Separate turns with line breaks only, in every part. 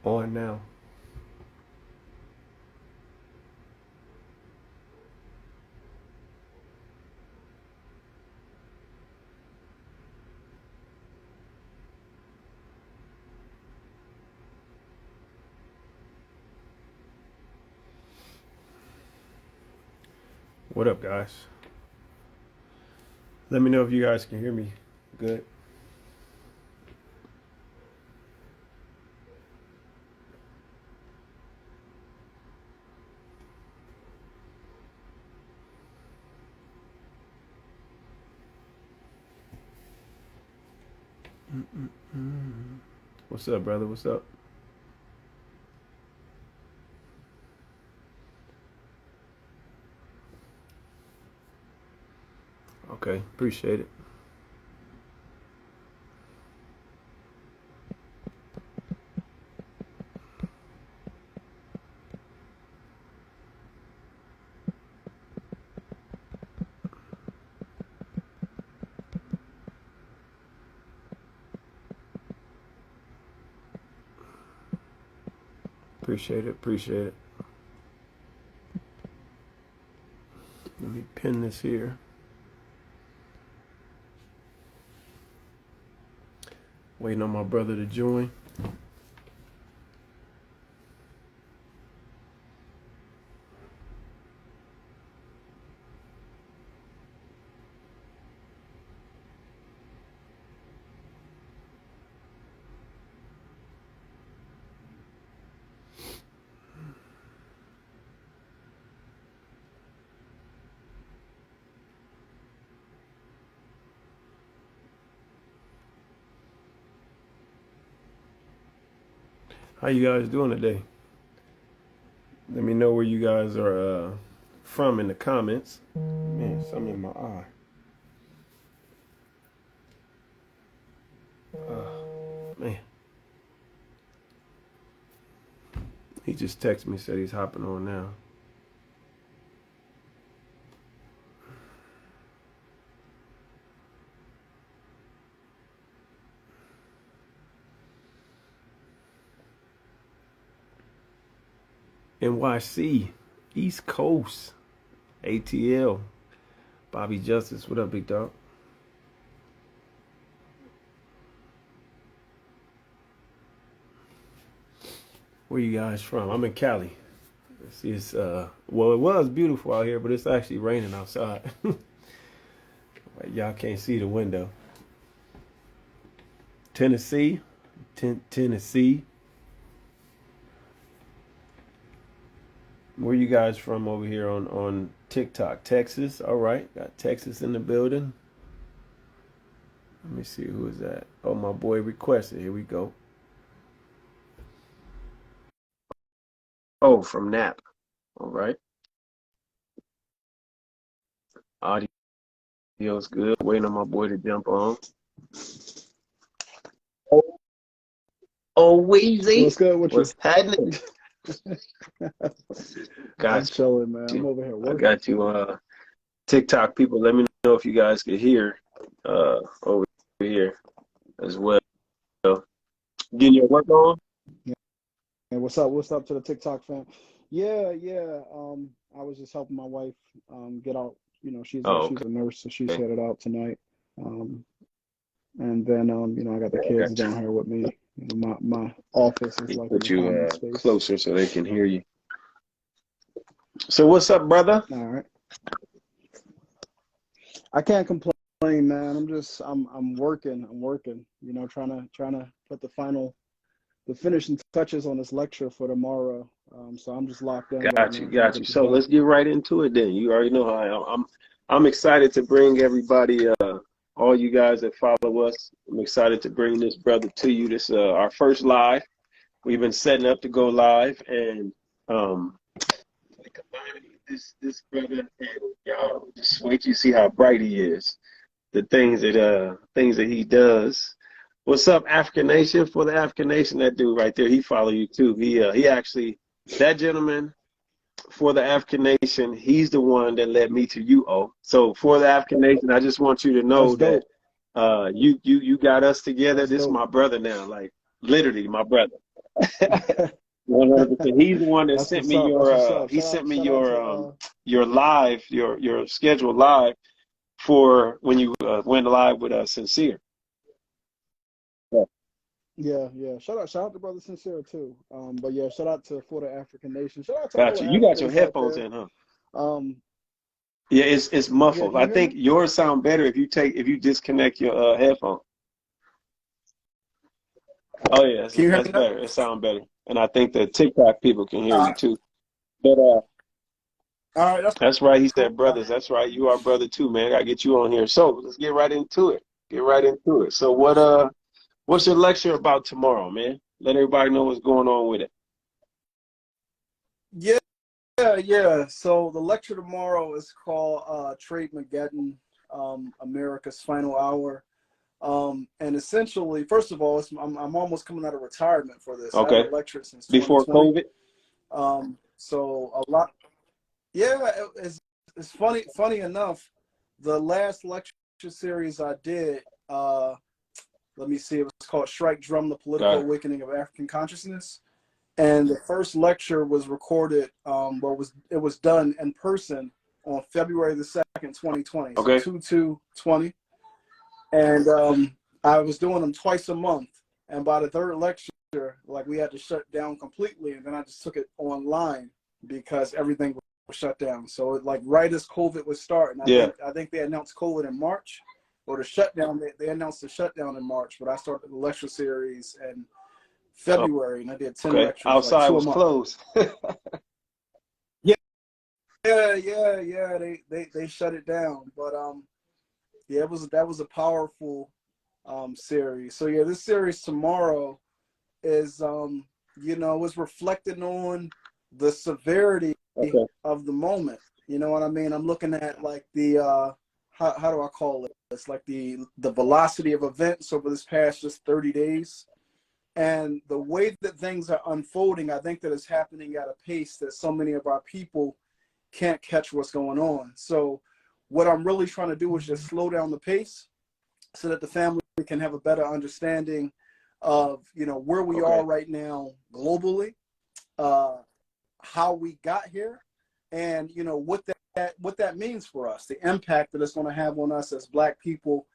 On now. What up, guys? Let me know if you guys can hear me good. What's up, brother? What's up? Okay, appreciate it. Appreciate it. Appreciate it. Let me pin this here. Waiting on my brother to join. How you guys doing today? Let me know where you guys are from in the comments. Man, something in my eye. Man. He just texted me, said he's hopping on now. NYC, East Coast, ATL, Bobby Justice. What up, big dog? Where you guys from? I'm in Cali. It's well, it was beautiful out here, but it's actually raining outside. Y'all can't see the window. Tennessee, Tennessee. Where you guys from over here on TikTok? Texas. All right, got Texas in the building. Let me see who is that. Oh, my boy requested. Here we go. Oh, from Nap. All right. Audio's good. Waiting on my boy to jump on. Oh, Weezy.
What's good with you?
What's happening?
I'm
Got
chilling, man. I'm
you.
over here
I
working.
got you. TikTok people, let me know if you guys could hear over here as well. Getting your work on?
Yeah. And what's up? What's up to the TikTok fam? Yeah. I was just helping my wife get out. You know, she's
Oh,
a nurse, so she's
okay.
headed out tonight. And then I got the
I
kids
got you.
down here with me. You know, my office is like in
Put
the
you
common space.
closer so they can hear you. So what's up, brother?
All right. I can't complain, man. I'm working. I'm working. You know, trying to put the finishing touches on this lecture for tomorrow. So I'm just locked in right now, trying to
Got you.
get this
So
done.
let's get right into it then. You already know how I am. I'm excited to bring everybody, all you guys that follow us. I'm excited to bring this brother to you. This our first live. We've been setting up to go live, and combining this brother, and y'all just wait till you see how bright he is. The things that he does. What's up, African Nation? For the African Nation, that dude right there, he follow you too. He actually, that gentleman for the African Nation, he's the one that led me to you, O. So for the African Nation, I just want you to
That's
know that
dope.
you got us together.
That's
This is
dope.
my brother now, like literally my brother. 100%. He's the one that
That's
sent
what's
me
up. That's what's up.
he sent me
Shout out to
your live, your scheduled live for when you went live with Sincere. Yeah.
yeah. Shout out to Brother Sincere too. But yeah, shout out to for the African nation. Shout out to all
Got
the
you. You got your
Africans out
headphones
there.
in, huh?
Um,
Yeah, it's
yeah,
muffled.
can you
I
hear
think
me?
yours sound better if you disconnect your headphone. Oh yeah,
Can you hear
that's
me now?
better. It sounds better. And I think the TikTok people can hear you
Uh,
too. But
all right, that's
that's right. He
cool.
said, brothers. That's right. You are brother too, man. I gotta get you on here. So let's get right into it. Get right into it. So what's your lecture about tomorrow, man? Let everybody know what's going on with it.
Yeah, yeah. So the lecture tomorrow is called Trade Mageddon, America's Final Hour. And essentially, first of all, I'm almost coming out of retirement for this. I
Okay.
haven't lectured since
Before
2020.
COVID.
So a lot. Yeah, it's funny enough. The last lecture series I did, let me see, it was called Strike Drum: The Political
Got it.
Awakening of African Consciousness. And the first lecture was recorded, it was done in person on February the 2nd, 2020. So
Okay.
2/2/20. And I was doing them twice a month. And by the third lecture, like we had to shut down completely. And then I just took it online because everything was shut down. So like right as COVID was starting,
Yeah.
I think they announced COVID in March, or the shutdown. They announced the shutdown in March, but I started the lecture series in February, and I did 10
Okay.
lectures, like
Outside
2 a
was
month.
closed.
Yeah, yeah. They shut it down, but yeah, that was a powerful series. So yeah, this series tomorrow is is reflecting on the severity
Okay.
of the moment. You know what I mean? I'm looking at like the how do I call it? It's like the velocity of events over this past just 30 days. And the way that things are unfolding, I think that it's happening at a pace that so many of our people can't catch what's going on. So what I'm really trying to do is just slow down the pace so that the family can have a better understanding of, where we are
Okay.
right now globally, how we got here, and, what that means for us, the impact that it's going to have on us as Black people.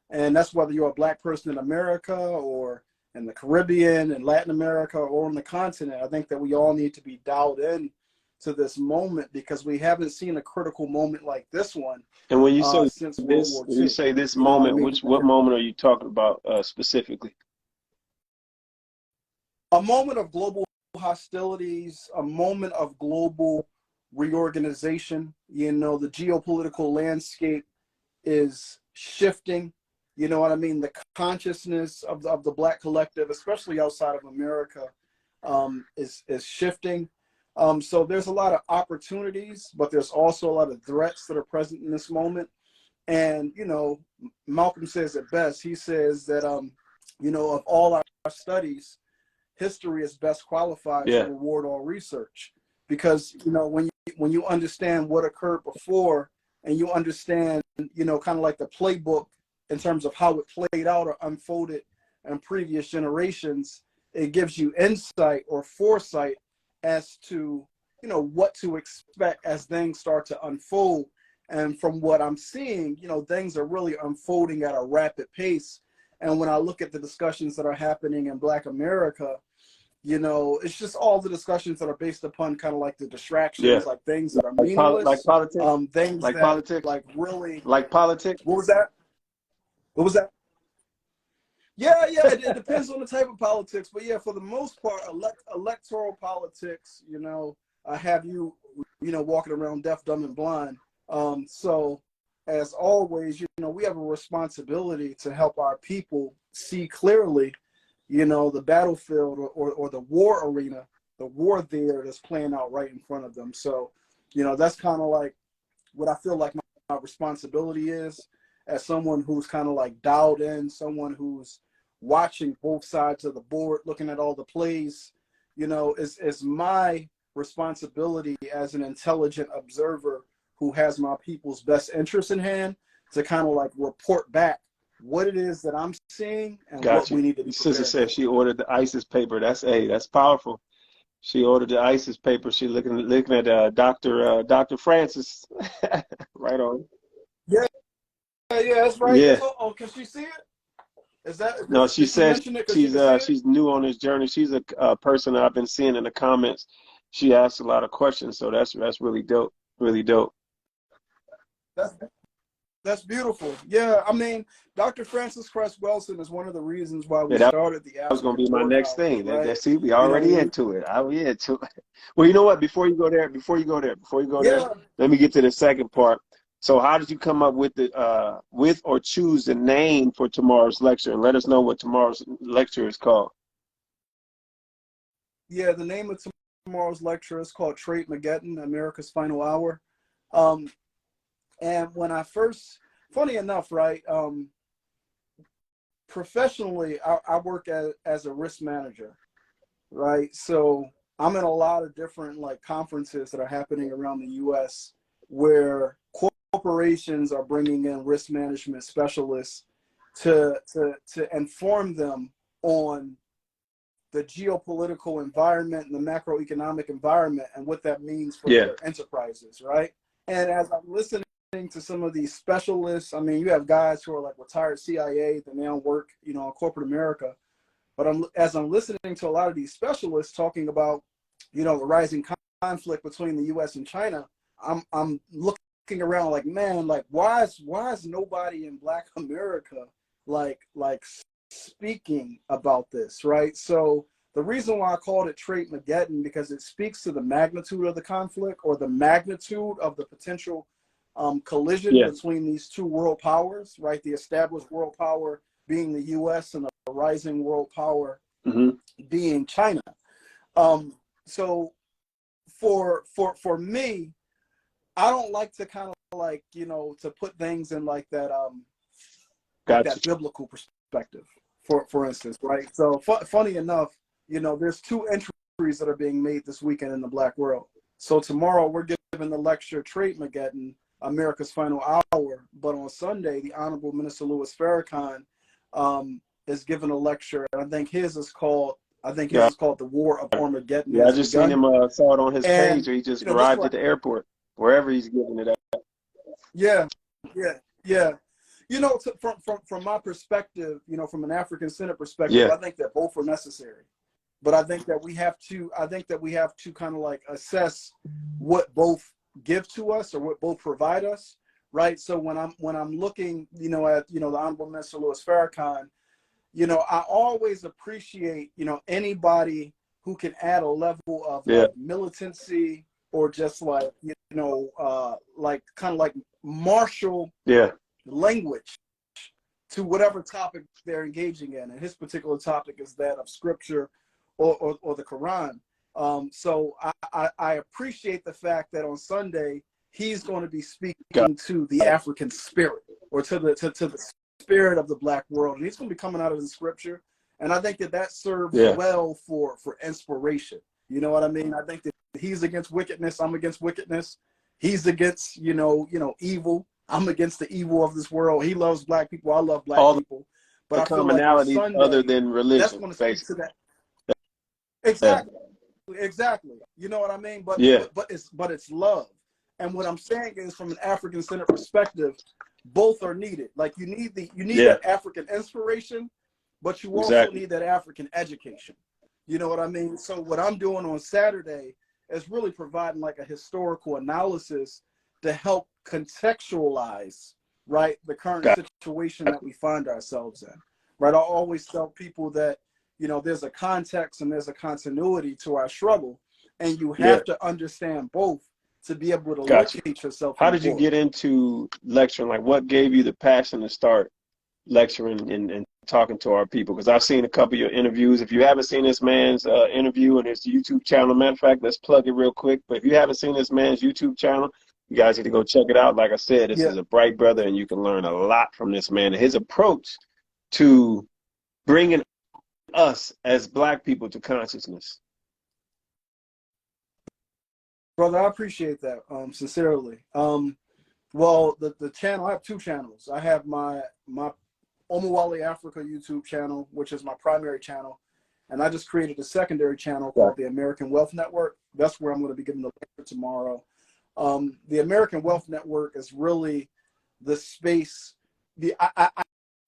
And that's whether you're a Black person in America or in the Caribbean and Latin America or on the continent. I think that we all need to be dialed in to this moment because we haven't seen a critical moment like this one
And when you say
since World War
when you
II.
say this
You know what I
moment,
mean?
what moment are you talking about specifically?
A moment of global hostilities, a moment of global reorganization. The geopolitical landscape is shifting. You know what I mean? The consciousness of the Black collective, especially outside of America, is shifting. So there's a lot of opportunities, but there's also a lot of threats that are present in this moment. And Malcolm says it best. He says that of all our studies, history is best qualified to
Yeah.
reward all research, because when you understand what occurred before, and you understand kind of like the playbook in terms of how it played out or unfolded in previous generations, it gives you insight or foresight as to what to expect as things start to unfold. And from what I'm seeing, things are really unfolding at a rapid pace. And when I look at the discussions that are happening in Black America, it's just all the discussions that are based upon kind of like the
Yeah.
distractions, like things that are
Like
meaningless,
politics?
things
Like
that
politics?
like really.
Like politics?
What was that? What was that? Yeah, it depends on the type of politics, but yeah, for the most part, electoral politics, I have walking around deaf, dumb, and blind. So as always, we have a responsibility to help our people see clearly, the battlefield or the war arena, the war theater that's playing out right in front of them. So, that's kind of like what I feel like my responsibility is as someone who's kind of like dialed in, someone who's watching both sides of the board, looking at all the plays. Is my responsibility as an intelligent observer who has my people's best interests in hand to kind of like report back what it is that I'm seeing and
Got
what
you.
we need to
The
be
sister
prepared
said
for.
she ordered the ISIS paper. That's powerful. She ordered the ISIS paper. She looking at Dr. Francis. Right on.
Yeah, yeah, that's right.
Yeah.
Oh, can she see it? Is that
No, she
did she
says
mention it because she can see it?
she's new on this journey. She's a person that I've been seeing in the comments. She asks a lot of questions, so that's really dope. Really dope.
That's that's beautiful. Yeah, I mean, Dr. Francis Cress Welsing is one of the reasons why we
Yeah, that
started the
was going to
African
be my
Board
next
Powers,
thing.
right?
See, we
You know,
already
when we
into it. We into it. Well, you know what? Before you go there,
yeah,
let me get to the second part. So, how did you come up with the with or choose the name for tomorrow's lecture? And let us know what tomorrow's lecture is called.
yeah, the name of tomorrow's lecture is called Trade Mageddon, America's Final Hour. Um, and when I first, funny enough, right? Professionally, I work as a risk manager, right? So I'm in a lot of different like conferences that are happening around the U.S. where corporations are bringing in risk management specialists to inform them on the geopolitical environment and the macroeconomic environment and what that means for
Yeah,
their enterprises, right? And as I'm listening to some of these specialists, I mean, you have guys who are like retired CIA that now work, you know, in corporate America. But as I'm listening to a lot of these specialists talking about, you know, the rising conflict between the U.S. and China, I'm looking around like, man, like why is nobody in Black America like speaking about this, right? So the reason why I called it Trade Mageddon because it speaks to the magnitude of the conflict or the magnitude of the potential collision
yeah,
between these two world powers, right? The established world power being the U.S. and the rising world power
hmm
being China. Um, so for me, I don't like to kind of like, you know, to put things in like
got you.
that biblical perspective. For instance, right? So funny enough, you know, there's two entries that are being made this weekend in the Black world. So tomorrow we're giving the lecture Trade Mageddon, America's Final Hour. But on Sunday, the Honorable Minister Louis Farrakhan is giving a lecture, and I think his
Yeah,
is called The War of Armageddon
yeah. I
Has
just seen
Begun.
him. Saw it on his page,
And
or he just
you know, this is
arrived at
what
the airport, wherever he's giving it at.
yeah, yeah, yeah. You know, from my perspective, you know, from an African centered perspective,
Yeah,
I think that both are necessary. But I think that we have to kind of like assess what both give to us or what both provide us, right? So when I'm looking, you know, at the Honorable Minister Louis Farrakhan, you know, I always appreciate, you know, anybody who can add a level of
yeah,
like militancy or just like, you know, like kind of like martial
yeah.
language to whatever topic they're engaging in. And his particular topic is that of scripture or the Quran. So I appreciate the fact that on Sunday he's going to be
Got
speaking to the African spirit or to the spirit of the Black world, and he's going to be coming out of the scripture. And I think that that serves
yeah.
well for inspiration. You know what I mean? I think that he's against wickedness. I'm against wickedness. He's against evil. I'm against the evil of this world. He loves Black people. I love Black
All
people. But
the
I feel like on
commonalities other
Sunday,
than
that's
religion,
going to speak to
basically.
that.
Yeah,
Exactly. Exactly. You know what I mean? But
yeah,
it's love. And what I'm saying is from an African centered perspective, both are needed. Like you need
yeah.
that African inspiration, but you also
Exactly.
need that African education. You know what I mean? So what I'm doing on Saturday is really providing like a historical analysis to help contextualize, right, the current
Got
situation
you.
that we find ourselves in. Right? I always tell people that, you know, there's a context and there's a continuity to our struggle, and you
Yeah,
have to understand both to be able to
got you.
locate yourself
How
in the
did you
book.
get into lecturing? Like, what gave you the passion to start lecturing and talking to our people? Because I've seen a couple of your interviews. If you haven't seen this man's interview on his YouTube channel, matter of fact, let's plug it real quick. But if you haven't seen this man's YouTube channel, you guys need to go check it out. Like I said, this
Yeah,
is a bright brother, and you can learn a lot from this man and his approach to bringing us as Black people to consciousness.
brother, I appreciate that sincerely. Well, the channel, I have two channels. I have my Omowale Afrika YouTube channel, which is my primary channel. And I just created a secondary channel
Yeah.
called the American Wealth Network. That's where I'm going to be giving the lecture tomorrow. The American Wealth Network is really the space.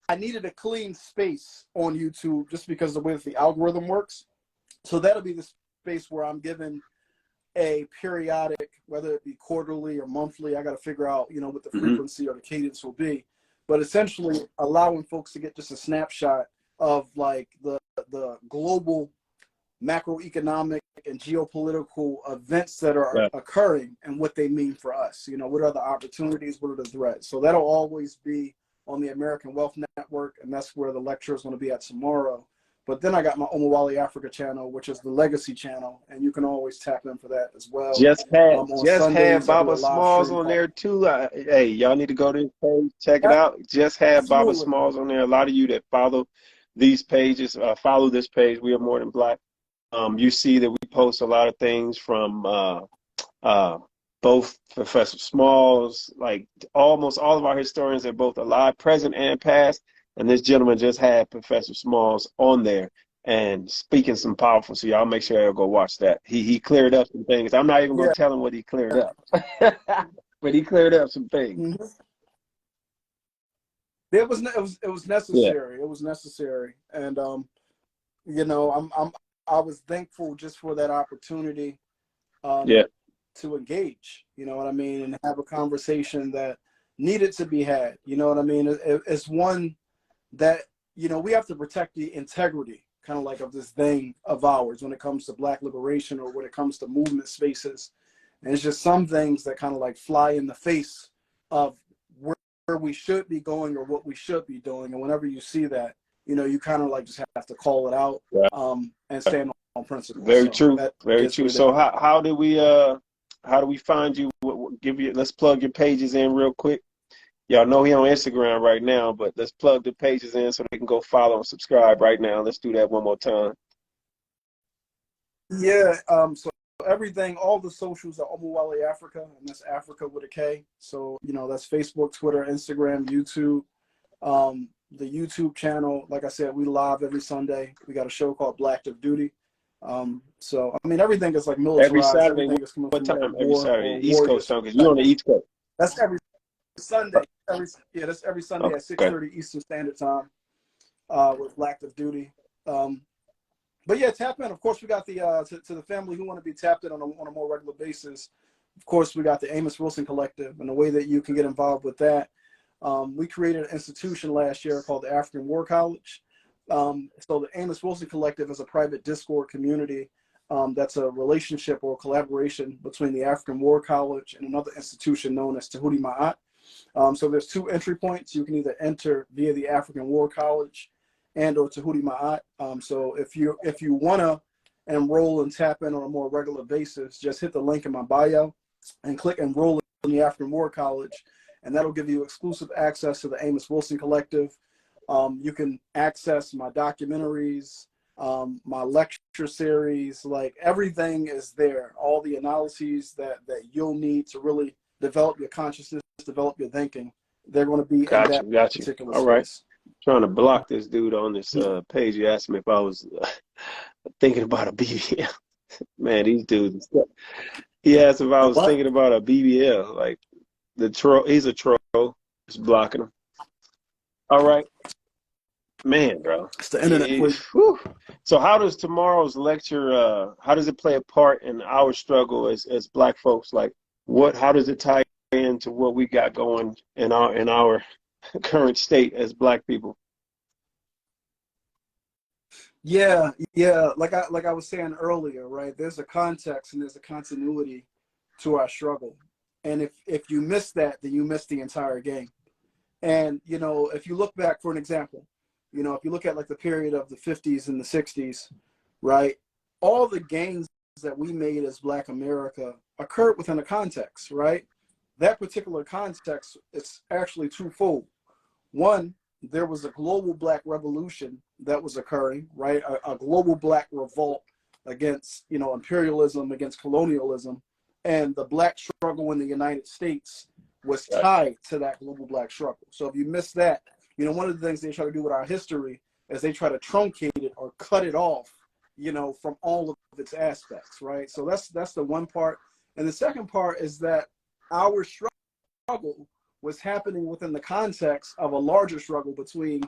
I needed a clean space on YouTube just because of the way that the algorithm works. So that'll be the space where I'm given a periodic, whether it be quarterly or monthly. I got to figure out, you know, what the frequency or the cadence will be. But essentially allowing folks to get just a snapshot of like the global macroeconomic and geopolitical events that are occurring and what they mean for us. You know, what are the opportunities, what are the threats? So that'll always be on the American Wealth Network, and that's where the lecture is going to be at tomorrow. But then I got my Omowale Afrika channel, which is the legacy channel, and you can always tap in for that as well.
Just had
Sundays,
Baba Smalls on there too. Hey, y'all need to go to his page, check it out. Just had Baba Smalls on there. A lot of you that follow these pages, follow this page, We Are More Than Black. You see that we post a lot of things from both Professor Smalls, like almost all of our historians are both alive, present, and past. And this gentleman just had Professor Smalls on there and speaking some powerful. So y'all make sure y'all go watch that. He cleared up some things. I'm not even going to tell him what he cleared up, but he cleared up some things.
It was necessary. Yeah. It was necessary, and you know, I was thankful just for that opportunity. To engage, you know what I mean, and have a conversation that needed to be had. You know what I mean? It's one that, you know, we have to protect the integrity, kind of like of this thing of ours when it comes to Black liberation or when it comes to movement spaces. And it's just some things that kind of like fly in the face of where we should be going or what we should be doing. And whenever you see that, you know, you kind of like just have to call it out and stand on principle.
Very true. Very true. So how do we find you? Let's plug your pages in real quick. Y'all know he on Instagram right now, but let's plug the pages in so they can go follow and subscribe right now. Let's do that one more time.
Yeah. So everything, all the socials are Omowale Afrika, and that's Africa with a K. So, you know, that's Facebook, Twitter, Instagram, YouTube. The YouTube channel, like I said, we live every Sunday. We got a show called Black of Duty. So I mean, everything is like militarized.
Every Saturday. What time? Every Saturday. East Coast time, because you're on the East Coast.
That's every Sunday. That's every Sunday at 6:30 Eastern Standard Time with Black of Duty. But yeah, tap in. Of course, we got the to the family who want to be tapped in on a more regular basis. Of course, we got the Amos Wilson Collective, and the way that you can get involved with that. We created an institution last year called the African War College. So the Amos Wilson Collective is a private Discord community that's a relationship or a collaboration between the African War College and another institution known as Tahuti Ma'at. So there's two entry points. You can either enter via the African War College and or Tahuti Ma'at. So if you want to enroll and tap in on a more regular basis, just hit the link in my bio and click enroll in the African War College, and that'll give you exclusive access to the Amos Wilson Collective. You can access my documentaries, my lecture series, like everything is there. All the analyses that you'll need to really develop your consciousness, develop your thinking, they're going to be in that particular space. All right.
Trying to block this dude on this page. You asked me if I was thinking about a BBL. Man, these dudes. He asked if I was thinking about a BBL. Like the troll. He's a troll. Just blocking him. All right. Man, bro.
It's the internet.
So how does tomorrow's lecture, how does it play a part in our struggle as Black folks? Like how does it tie into what we got going in our current state as Black people?
Yeah. Like I was saying earlier, right? There's a context and there's a continuity to our struggle. And if you miss that, then you miss the entire game. And, you know, if you look back, for an example, you know, if you look at like the period of the 50s and the 60s, right, all the gains that we made as Black America occurred within a context, right? That particular context is actually twofold. One, there was a global Black revolution that was occurring, right? A global Black revolt against, you know, imperialism, against colonialism. And the Black struggle in the United States was tied to that global Black struggle. So if you miss that, you know, one of the things they try to do with our history is they try to truncate it or cut it off, you know, from all of its aspects, right? So that's the one part. And the second part is that our struggle was happening within the context of a larger struggle between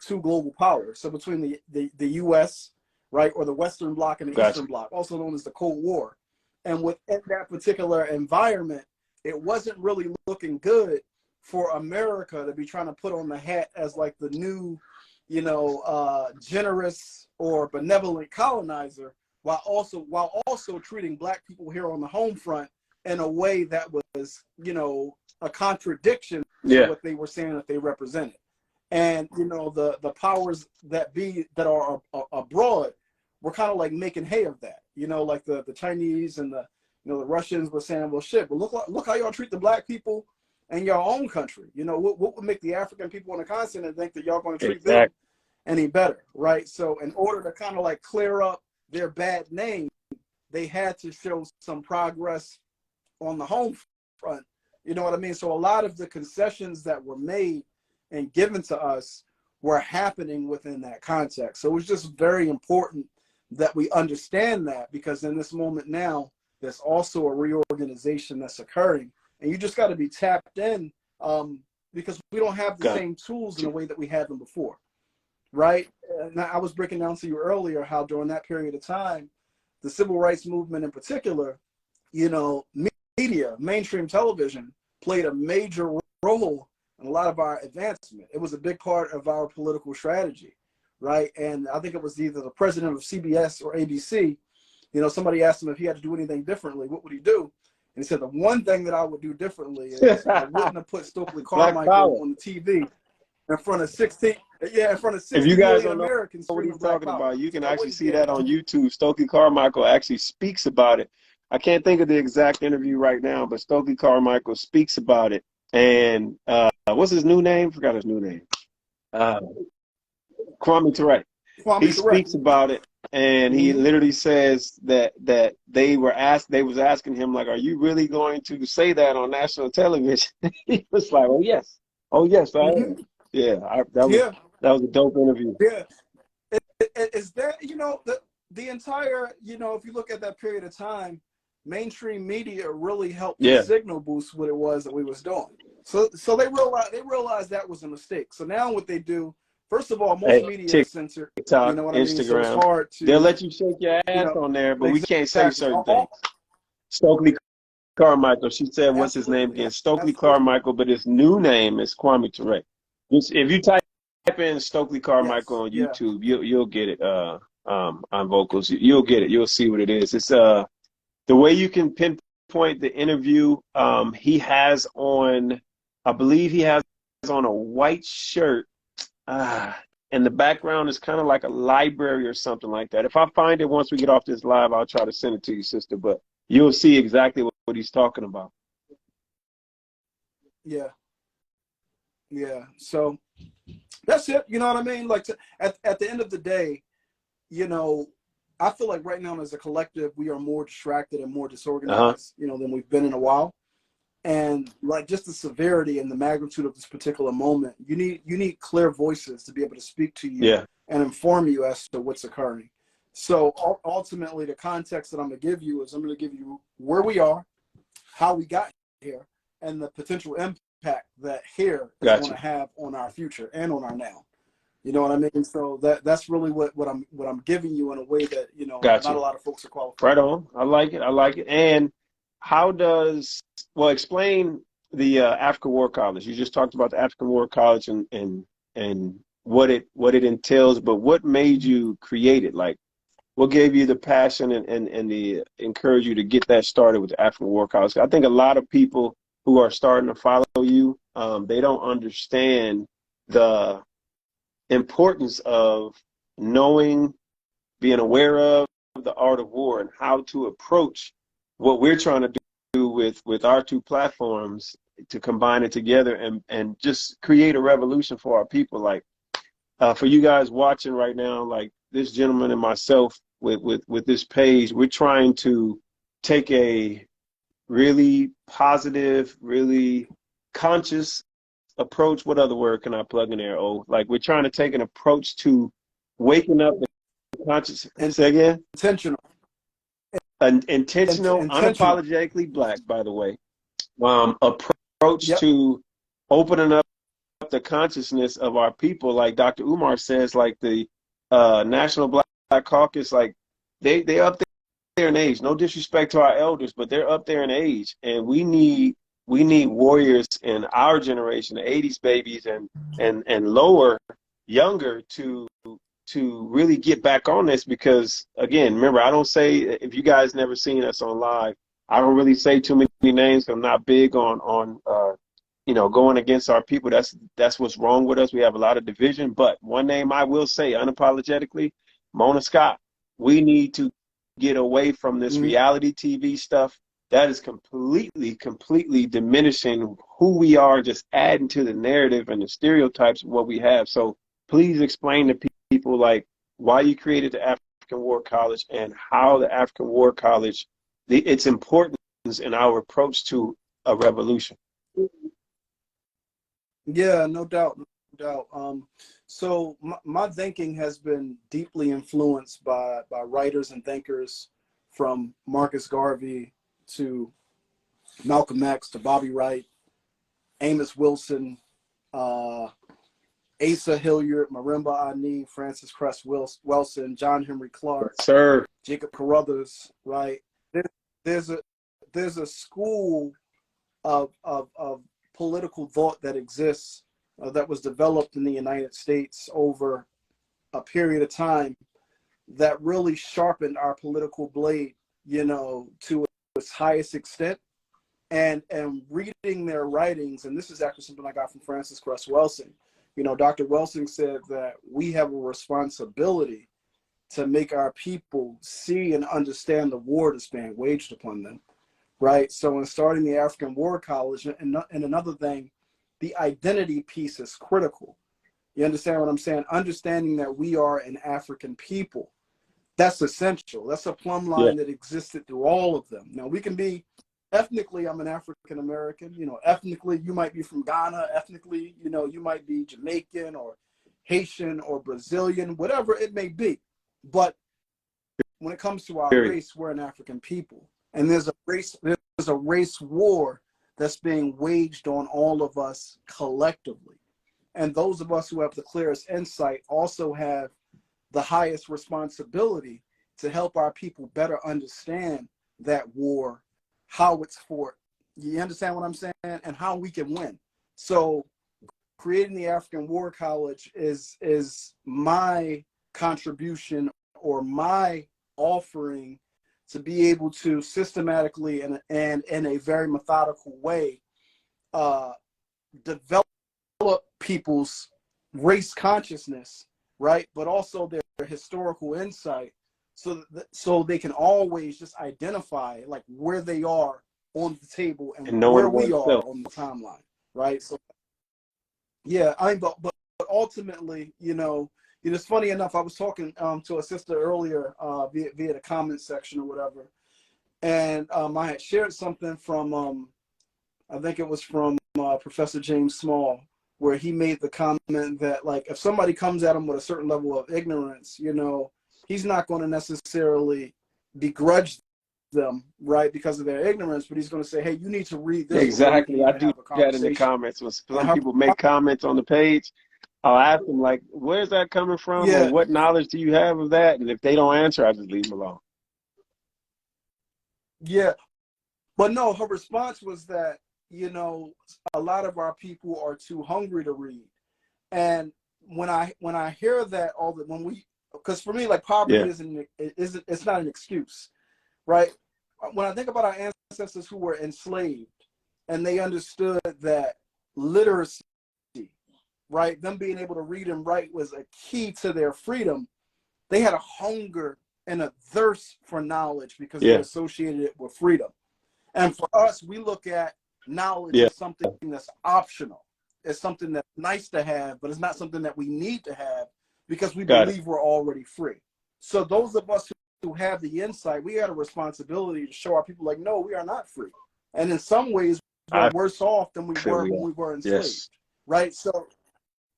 two global powers. So between the US, right, or the Western Bloc and the
Gotcha.
Eastern Bloc, also known as the Cold War. And within that particular environment, it wasn't really looking good for America to be trying to put on the hat as like the new, you know, generous or benevolent colonizer, while also treating Black people here on the home front in a way that was, you know, a contradiction to what they were saying that they represented. And, you know, the powers that be that are abroad were kind of like making hay of that, you know, like the Chinese and the, you know, the Russians were saying, well, shit, but look how y'all treat the Black people in your own country. You know, what would make the African people on the continent think that y'all going to treat them any better, right? So in order to kind of like clear up their bad name, they had to show some progress on the home front. You know what I mean? So a lot of the concessions that were made and given to us were happening within that context. So it was just very important that we understand that, because in this moment now, there's also a reorganization that's occurring, and you just got to be tapped in, because we don't have the same tools in the way that we had them before, right? And I was breaking down to you earlier how during that period of time, the civil rights movement in particular, you know, media, mainstream television played a major role in a lot of our advancement. It was a big part of our political strategy, right? And I think it was either the president of CBS or ABC. You know, somebody asked him if he had to do anything differently, what would he do? And he said, the one thing that I would do differently is I wouldn't have put Stokely Carmichael on the TV in front of 16
if you guys
million
don't know
Americans.
what he's talking about, you can actually see that on YouTube. Stokely Carmichael actually speaks about it. I can't think of the exact interview right now, but Stokely Carmichael speaks about it. And what's his new name? Forgot his new name. Kwame Ture. He speaks about it, and he literally says that they was asking him, like, are you really going to say that on national television? He was like, oh yes, I am. Yeah, that was a dope interview.
Yeah, is that, you know, the entire, you know, if you look at that period of time, mainstream media really helped to signal boost what it was that we was doing. So they realized that was a mistake. So now what they do, first of all, most media is censored.
TikTok,
you know what
Instagram.
I mean? So it's hard to.
They'll let you shake your ass on there, but we can't say certain things. Stokely Carmichael. She said, what's his name again? Stokely Carmichael, but his new name is Kwame Ture. If you type in Stokely Carmichael on YouTube, you'll get it on vocals. You'll get it. You'll see what it is. It's the way you can pinpoint the interview. He has on, I believe he has on a white shirt. And the background is kind of like a library or something like that. If I find it once we get off this live, I'll try to send it to you, sister. But you'll see exactly what he's talking about.
Yeah. So that's it. You know what I mean? Like at the end of the day, you know, I feel like right now as a collective, we are more distracted and more disorganized, you know, than we've been in a while. And like just the severity and the magnitude of this particular moment, you need clear voices to be able to speak to you and inform you as to what's occurring. So ultimately, the context that I'm going to give you is I'm going to give you where we are, how we got here, and the potential impact that here is going to have on our future and on our now. You know what I mean? So that's really what I'm giving you in a way that, you know, not a lot of folks are qualified.
Right on. I like it. And how does, well, explain the African War College. You just talked about the African War College and what it entails, but what made you create it? Like, what gave you the passion and the encourage you to get that started with the African War College? I think a lot of people who are starting to follow you, they don't understand the importance of knowing, being aware of the art of war and how to approach what we're trying to do with our two platforms to combine it together and just create a revolution for our people. Like for you guys watching right now, like this gentleman and myself with this page, we're trying to take a really positive, really conscious approach. What other word can I plug in there? Oh, like we're trying to take an approach to waking up the conscious. Say again.
Intentional.
An intentional,
Intentional.
unapologetically black, by the way, approach
Yep.
to opening up the consciousness of our people. Like Dr. Umar says, like the National Black Caucus, like they up there in age. No disrespect to our elders, but they're up there in age, and we need warriors in our generation, the '80s babies and lower, younger, to really get back on this. Because again, remember, I don't say, if you guys never seen us on live, I don't really say too many names. I'm not big on going against our people. That's what's wrong with us. We have a lot of division. But one name I will say unapologetically, Mona Scott. We need to get away from this reality TV stuff. That is completely diminishing who we are, just adding to the narrative and the stereotypes of what we have. So please explain to people like why you created the African War College and how the African War College, its importance in our approach to a revolution.
Yeah, no doubt, no doubt. So my thinking has been deeply influenced by writers and thinkers, from Marcus Garvey to Malcolm X to Bobby Wright, Amos Wilson, Asa Hilliard, Marimba Ani, Francis Cress Wilson, John Henry Clark,
Sir,
Jacob Carruthers. Right? There's a school of political thought that exists, that was developed in the United States over a period of time, that really sharpened our political blade, to its highest extent. And reading their writings, and this is actually something I got from Francis Cress Welsing. Dr. Welsing said that we have a responsibility to make our people see and understand the war that's being waged upon them. Right. So in starting the African War College, and another thing, the identity piece is critical. You understand what I'm saying? Understanding that we are an African people. That's essential. That's a plumb line that existed through all of them. Now, we can be ethnically, I'm an African American. Ethnically, you might be from Ghana. Ethnically, you might be Jamaican or Haitian or Brazilian, whatever it may be. But when it comes to our race, we're an African people. And there's a race war that's being waged on all of us collectively. And those of us who have the clearest insight also have the highest responsibility to help our people better understand that war, how it's fought. You understand what I'm saying? And how we can win. So creating the African War College is my contribution, or my offering, to be able to systematically and in a very methodical way develop people's race consciousness, right? But also their historical insight, so they can always just identify like where they are on the table and where we are on the timeline, right? So yeah, but ultimately, it's funny enough, I was talking to a sister earlier via the comment section or whatever, and I had shared something from I think it was from Professor James Small, where he made the comment that, like, if somebody comes at him with a certain level of ignorance, he's not going to necessarily begrudge them, right, because of their ignorance, but he's going to say, hey, you need to read this.
Exactly. I do that in the comments. When some people make comments on the page, I'll ask them, like, where's that coming from? Or what knowledge do you have of that? And if they don't answer, I just leave them alone.
Yeah. But no, her response was that, a lot of our people are too hungry to read. And when I hear that, because for me, like, poverty it's not an excuse, right? When I think about our ancestors who were enslaved, and they understood that literacy, right, them being able to read and write was a key to their freedom, they had a hunger and a thirst for knowledge because they associated it with freedom. And for us, we look at knowledge as something that's optional. It's something that's nice to have, but it's not something that we need to have because we believe we're already free. So those of us who have the insight, we had a responsibility to show our people, like, no, we are not free. And in some ways, we're worse off than we were when we were enslaved. right? So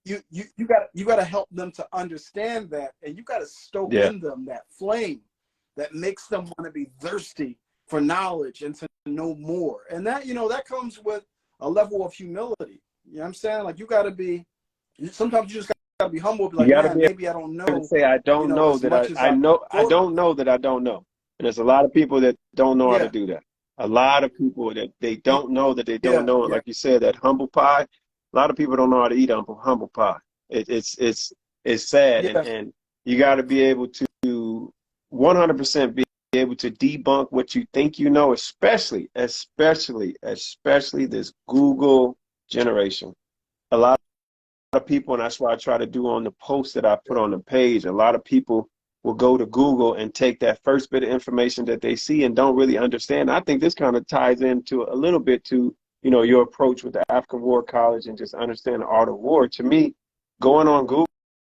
you got to help them to understand that, and you got to stoke
Yeah.
in them that flame that makes them want to be thirsty for knowledge and to know more. And that, that comes with a level of humility. You know what I'm saying? Like, you got to be, sometimes you just got to be humble, be
You
like,
got to
man,
be
maybe I don't
able to
know,
say, I don't know
as
that
much as
I
I
know. I
thought.
don't know that I don't know. And there's a lot of people that don't know how to
Yeah,
do that. A lot of people that they don't know that they don't
yeah,
know. And
yeah,
like you said, that humble pie, a lot of people don't know how to eat humble pie. It's sad.
yeah,
And you got to be able to 100% be able to debunk what you think you know, especially this Google generation. A lot of people, and that's what I try to do on the post that I put on the page. A lot of people will go to Google and take that first bit of information that they see and don't really understand. I think this kind of ties into a little bit to, your approach with the African War College and just understand the art of war. To me, going on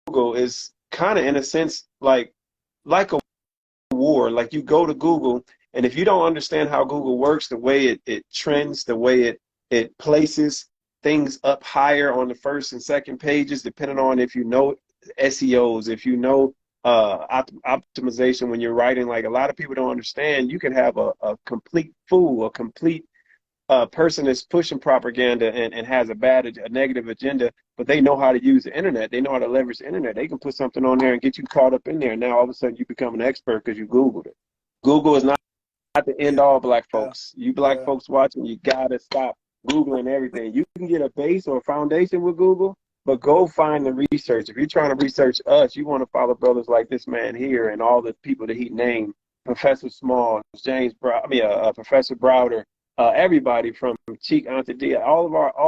Google is kind of, in a sense, like a war. Like, you go to Google, and if you don't understand how Google works, the way it trends, the way it places things up higher on the first and second pages, depending on if you know SEOs, if you know optimization when you're writing. Like, a lot of people don't understand, you can have a complete fool, a complete person that's pushing propaganda and has a negative agenda, but they know how to use the internet. They know how to leverage the internet. They can put something on there and get you caught up in there. Now all of a sudden you become an expert because you Googled it. Google is not the end all, black
yeah,
folks. You black
yeah.
folks watching, you gotta stop Googling everything. You can get a base or a foundation with Google, but go find the research. If you're trying to research us, you want to follow brothers like this man here and all the people that he named, Professor Small, Professor Browder, everybody from Cheek Antidea, all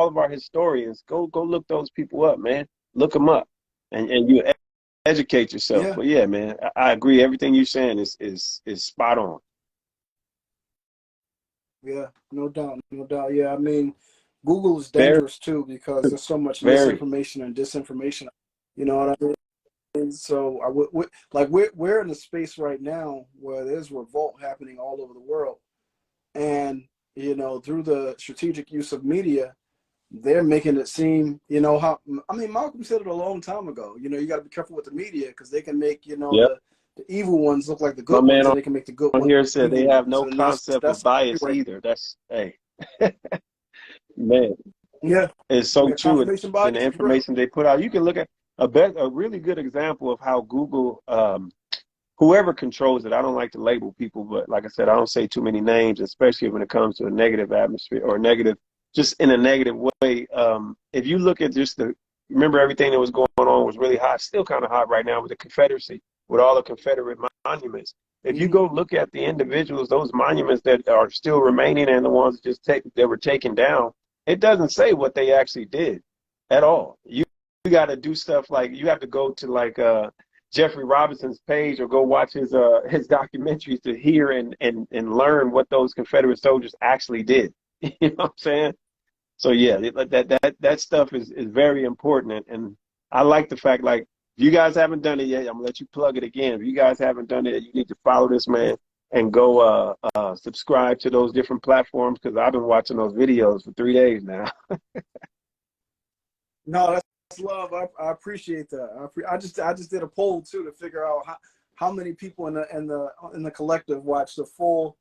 of our historians. Go look those people up, man. Look them up, and you educate yourself.
Yeah,
But yeah, man, I agree. Everything you're saying is spot on.
yeah, no doubt, no doubt. Yeah, I mean, Google is
Very,
dangerous too because there's so much
very.
misinformation and disinformation. You know what I mean? And so like we're in a space right now where there's revolt happening all over the world, and through the strategic use of media, they're making it seem, how, I mean, Malcolm said it a long time ago. You got to be careful with the media because they can make
Yep.
the evil ones look like the
My
good
man
ones, and they can make the good
on
ones
here
the
said they
evil
have
ones,
no
and
concept of
that's
bias
right.
either. That's, hey, man,
Yeah,
it's so
yeah,
true.
confirmation
And the
bias is real.
information they put out, you can look at a really good example of how Google, whoever controls it. I don't like to label people, but like I said, I don't say too many names, especially when it comes to a negative atmosphere or negative, just in a negative way. If you look at remember everything that was going on was really hot, still kind of hot right now with the Confederacy, with all the Confederate monuments. If you
Mm-hmm.
go look at the individuals, those monuments that are still remaining and the ones that were taken down, it doesn't say what they actually did at all. You got to do stuff like you have to go to Jeffrey Robinson's page or go watch his documentaries to hear and learn what those Confederate soldiers actually did. You know what I'm saying? So yeah, that stuff is very important, and I like the fact, like, if you guys haven't done it yet, I'm gonna let you plug it again. If you guys haven't done it, you need to follow this man and go subscribe to those different platforms because I've been watching those videos for 3 days now.
No, that's love. I appreciate that. I just did a poll too to figure out how many people in the collective watched the full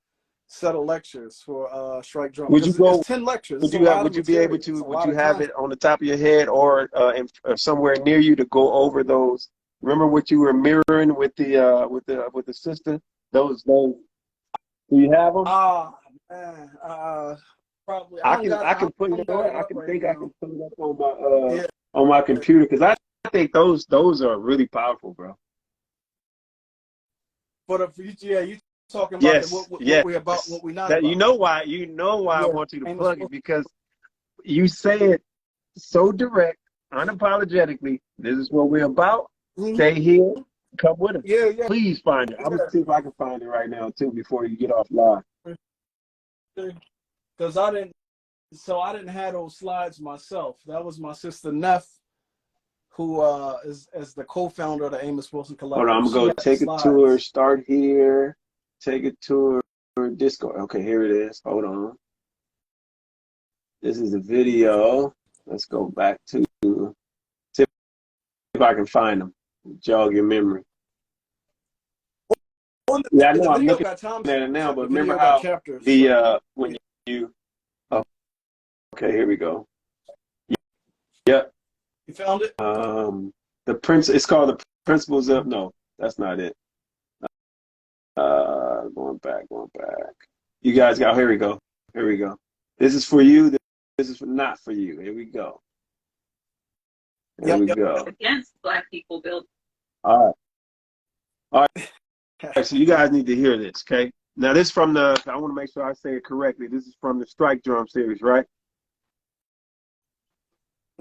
set of lectures for Strike Drum,
Would you
because it's
go?
10 lectures. It's a lot of
Would you be able
material.
to?
It's a
Would
lot
you
of
have
content.
it on the top of your head or somewhere near you to go over those? Remember what you were mirroring with the sister? Those. Do you have them?
Ah, man. Probably.
I can put,
I
you
don't
know
got
what?
it up right
I can
now.
put it up
Yeah.
on my computer because I think those are really powerful, bro.
But you talking about
Yes,
what
yes.
we about, what we not
That
about.
you know why I
Yeah.
want you to
Amos.
plug it because you say it so direct, unapologetically. This is what we're about.
Mhm.
Stay here. Come with us.
Yeah, yeah,
Please find it. I'm gonna see if I can find it right now too before you get off live.
yeah. Because I didn't have those slides myself. That was my sister Neff, who is the co-founder of the Amos Wilson
Hold on,
Collective.
I'm
She
gonna go
had the
take a tour.
slides.
Start here. Take a tour. Discord. Okay, here it is. Hold on. This is a video. Let's go back to if I can find them. Jog your memory.
Well,
Yeah, I
the
know I'm
video
looking
got time
at it now,
stamps.
but
The
remember
video got
how
chapters.
the
So
when you oh, okay, here we go. Yep.
you found it?
The prince. It's called the Principles of. No, that's not it. Going back, going back. You guys got. Here we go. Here we go. This is for you. This is not for you. Here we go. Here we go.
Against Black people building.
All right. All right. So you guys need to hear this, okay? Now this from the. I want to make sure I say it correctly. This is from the Strike Drum series, right?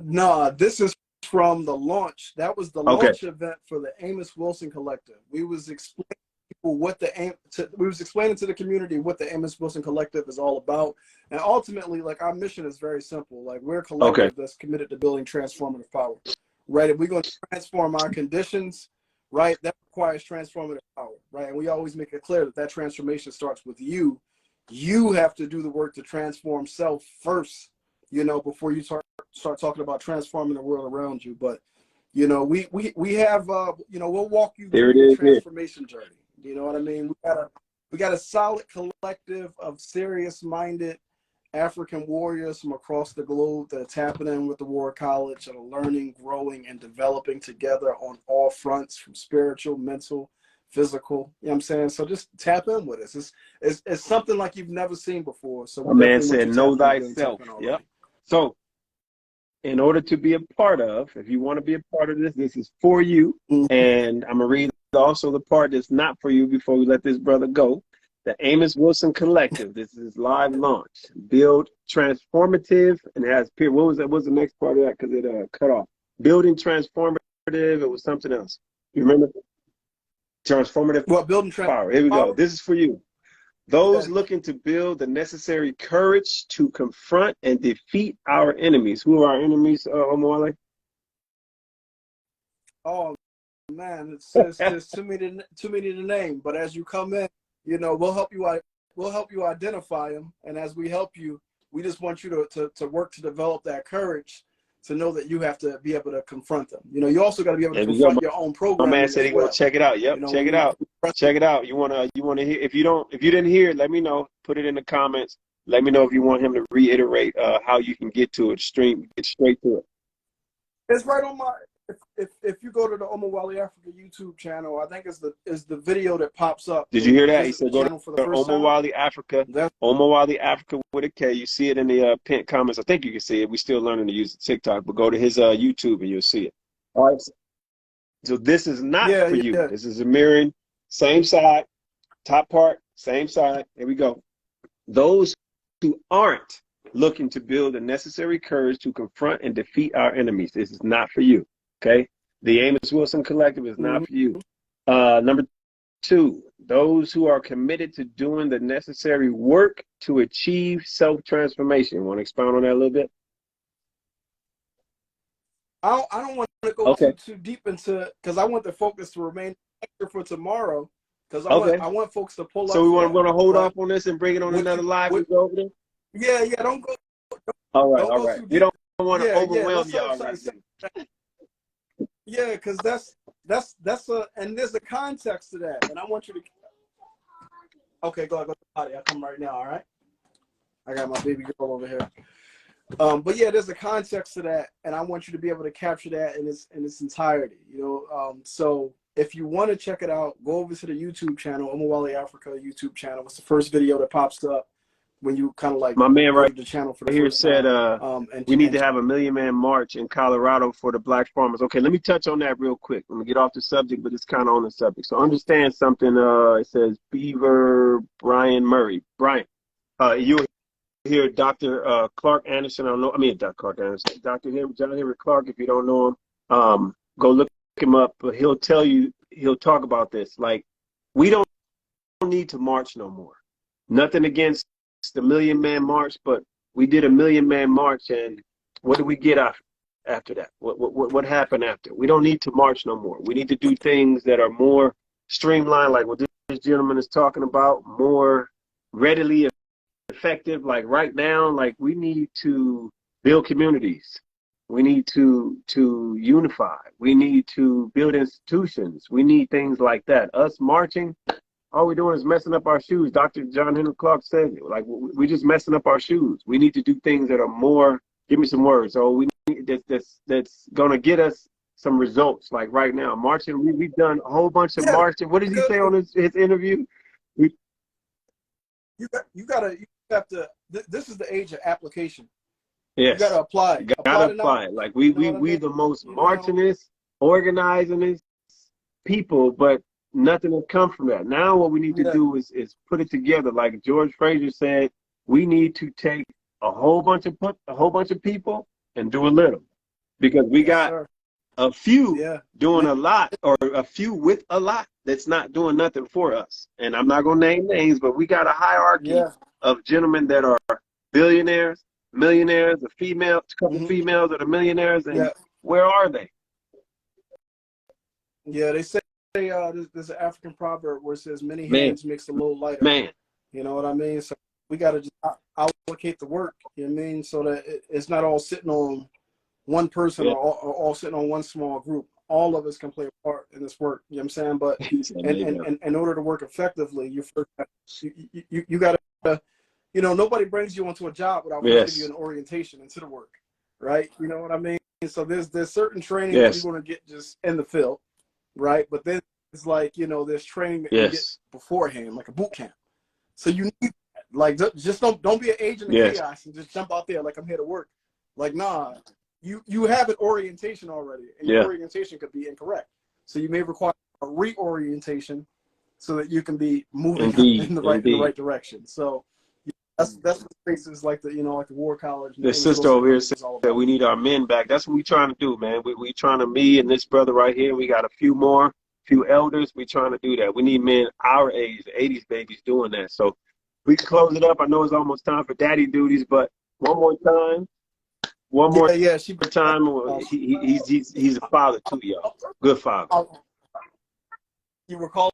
No, this is from the launch. That was the launch event for the Amos Wilson Collective. We was explaining to the community what the Amos Wilson Collective is all about, and ultimately, like, our mission is very simple. Like, we're a collective that's committed to building transformative power. Right? If we're going to transform our conditions, right, that requires transformative power. Right? And we always make it clear that transformation starts with you. You have to do the work to transform self first, before you start talking about transforming the world around you. But we have we'll walk you through the transformation journey. You know what I mean? We got a solid collective of serious-minded African warriors from across the globe that are tapping in with the War College and are learning, growing, and developing together on all fronts, from spiritual, mental, physical. You know what I'm saying? So just tap in with us. It's something like you've never seen before. So
my man said, "Know thyself." Yep. So, in order to be a part of, if you want to be a part of this, this is for you. And I'm gonna read also the part that's not for you before we let this brother go. The Amos Wilson Collective. This is live launch. Build transformative, and it has peer. What was that? What's the next part of that? Because it cut off. Building transformative. It was something else. You remember? Transformative.
What? Building
power. Here we go. This is for you. Those looking to build the necessary courage to confront and defeat our enemies. Who are our enemies, Omowale?
Oh man, it's too many to name. But as you come in, we'll help you identify them. And as we help you, we just want you to work to develop that courage to know that you have to be able to confront them. You also got to be able to confront your own program.
My man said he gonna check it out. Yep, check it out. Check it out. You wanna hear? If you didn't hear it, let me know. Put it in the comments. Let me know if you want him to reiterate how you can get to it. Get straight to it.
It's right on my. If you go to the Omowale Afrika YouTube channel, I think is the video that pops up.
Did you hear that? He said go to Omowale Afrika. Omowale Afrika with a K. You see it in the pinned comments. I think you can see it. We're still learning to use TikTok, but go to his YouTube and you'll see it. All right. So this is not for you. Yeah. This is a mirroring, same side, top part, same side. Here we go. Those who aren't looking to build the necessary courage to confront and defeat our enemies. This is not for you. Okay, the Amos Wilson Collective is not for you. Number 2, those who are committed to doing the necessary work to achieve self-transformation. Want to expound on that a little bit?
I don't want to go too deep into, because I want the focus to remain for tomorrow. Because I want folks to pull up.
So we want to hold off on this and bring it on another live. Over there?
Yeah, don't go.
All right. You don't want to overwhelm y'all.
Yeah, because that's and there's a context to that, and I want you to. Okay, go to the potty. I'll come right now. All right. I got my baby girl over here. But yeah, there's a context to that, and I want you to be able to capture that in its entirety. So if you want to check it out, go over to the YouTube channel, Omowale Afrika YouTube channel. It's the first video that pops up when you kind of like
my man right
the channel for the
here
first
said
time.
We need to have a 1,000,000 man march in Colorado for the black farmers. Okay, let me touch on that real quick. I'm gonna get off the subject, but it's kind of on the subject. So understand something. It says Beaver Brian Murray. Brian, you'll hear Dr. Clark Anderson. Dr. Clark Anderson. Dr. John Henry Clark. If you don't know him, go look him up. But he'll talk about this. Like, we don't need to march no more. Nothing against the 1,000,000 man march, but we did a 1,000,000 man march, and what did we get after that? What happened after? We don't need to march no more. We need to do things that are more streamlined, like what this gentleman is talking about, more readily effective. Like right now, like we need to build communities. We need to unify. We need to build institutions. We need things like that. Us marching, all we're doing is messing up our shoes. Dr. John Henry Clark said it. Like, we're just messing up our shoes. We need to do things that are more, give me some words. So we need that's gonna get us some results. Like right now, marching, we've done a whole bunch of
Yeah,
marching. What did he say on his interview? We,
you have to. This is the age of application. You got
yes,
to apply.
you gotta
Apply to
apply
knowledge.
it. Like
You know what I
we
mean?
the most
You know.
marchingest, organizingest people, but nothing has come from that. Now what we need to
Yeah.
do is put it together. Like George Fraser said, we need to take a whole bunch of people and do a little, because we
Yes,
got
sir.
a few
Yeah.
doing
Man,
a lot, or a few with a lot that's not doing nothing for us. And I'm not gonna name names, but we got a hierarchy
yeah.
of gentlemen that are billionaires, millionaires, a couple
Hmm.
females that are millionaires, and
Yeah.
where are they?
Yeah. They say there's an African proverb where it says, "Many
Man,
hands makes the load lighter."
man,
You know what I mean? So we got to just allocate the work. You know what I mean? So that it's not all sitting on one person,
yeah.
or all sitting on one small group. All of us can play a part in this work. You know what I'm saying? But and in order to work effectively, you first you got to, nobody brings you onto a job without first giving you
Yes,
an orientation into the work, right? You know what I mean? So there's certain training that you're
yes,
going to get just in the field, right? But then it's like, there's training that you get
yes,
beforehand, like a boot camp. So you need that. Like, just don't be an agent of
yes,
chaos and just jump out there like I'm here to work. Like, nah, you have an orientation already, and your
yeah,
orientation could be incorrect. So you may require a reorientation so that you can be moving
indeed,
in the
indeed.
right direction. So that's what spaces like the War College and the
The
English
sister
Wilson
over here
College
said
is all
that
about.
we need our men back. That's what we trying to do, man. We trying to, me and this brother right here, we got a few more, few elders. We trying to do that. We need men our age, the 80s babies doing that. So we can close it up. I know it's almost time for daddy duties, but one more time, one more
Yeah.
time.
Uh,
He's a father too, y'all. Good father.
uh, you were calling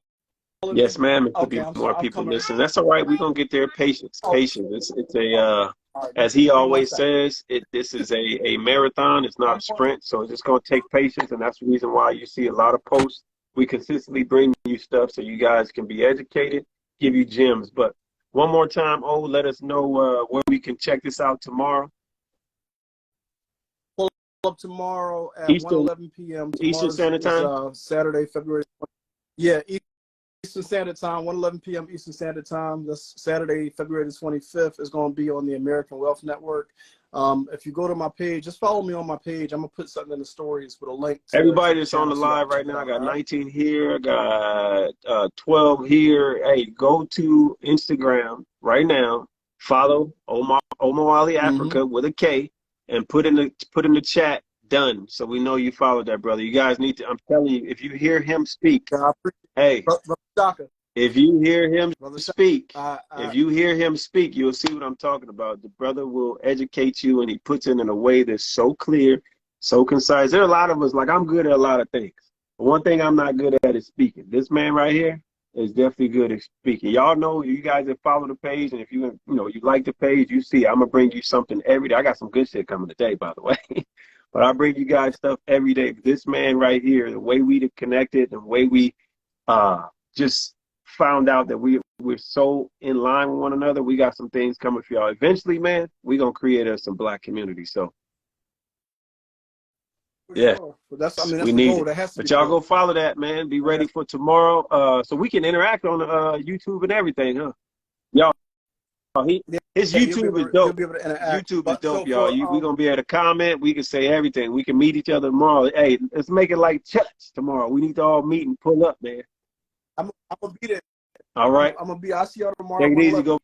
me?
Yes, ma'am. It could
Okay,
be
I'm sorry.
more
I'm
people
coming.
listening. That's all right. We're gonna get there. Patience,
Oh,
patience. It's a
all right.
as he
Give me one
always
second.
says, this is a marathon. It's not a sprint. So it's just gonna take patience, and that's the reason why you see a lot of posts. We consistently bring you stuff so you guys can be educated, give you gems. But one more time, let us know where we can check this out tomorrow.
Pull up tomorrow at
Eastern
1:11 p.m.
Eastern
Tomorrow
Standard
is
Time.
Saturday, February 20th. Yeah, Eastern Standard Time, 1:11 p.m. Eastern Standard Time. That's Saturday, February the 25th. Is going to be on the American Wealth Network. If you go to my page, just follow me on my page. I'm going to put something in the stories with a link to
Everybody
the
that's on
channel
the
so y'all
live
can check
right
it
now, I
out.
got
All right.
19 here, I got 12 here. Hey, go to Instagram right now, follow Omowale
Mm-hmm.
Afrika with a K, and put in the chat done, so we know you followed that brother. You guys need to. I'm telling you, if you hear him speak,
Yeah, I appreciate
hey,
Brother Shaka.
if you hear him
Brother Shaka.
speak, if you hear him speak, you'll see what I'm talking about. The brother will educate you, and he puts it in a way that's so clear, so concise. There are a lot of us, like, I'm good at a lot of things. But one thing I'm not good at is speaking. This man right here is definitely good at speaking. Y'all know, you guys that follow the page, and if you like the page, you see I'm gonna bring you something every day. I got some good shit coming today, by the way. But I bring you guys stuff every day. This man right here, the way we connected, the way we just found out that we're so in line with one another. We got some things coming for y'all. Eventually, man, we're gonna create us some black community. So
For
yeah,
sure. But that's
we
the
need
goal.
it.
That has to be
But
the
y'all go
goal.
follow that, man. Be ready for tomorrow. So we can interact on YouTube and everything, huh? Y'all, his
Yeah,
YouTube is
you'll
dope.
be able to
His
interact.
YouTube is
But so
dope, y'all.
for
We gonna be able to comment. We can say everything. We can meet each other tomorrow. Hey, let's make it like church tomorrow. We need to all meet and pull up, man.
I'm gonna be there.
All right.
I'm gonna be. I'll see y'all tomorrow
Take
at
it easy.
1:11.
Go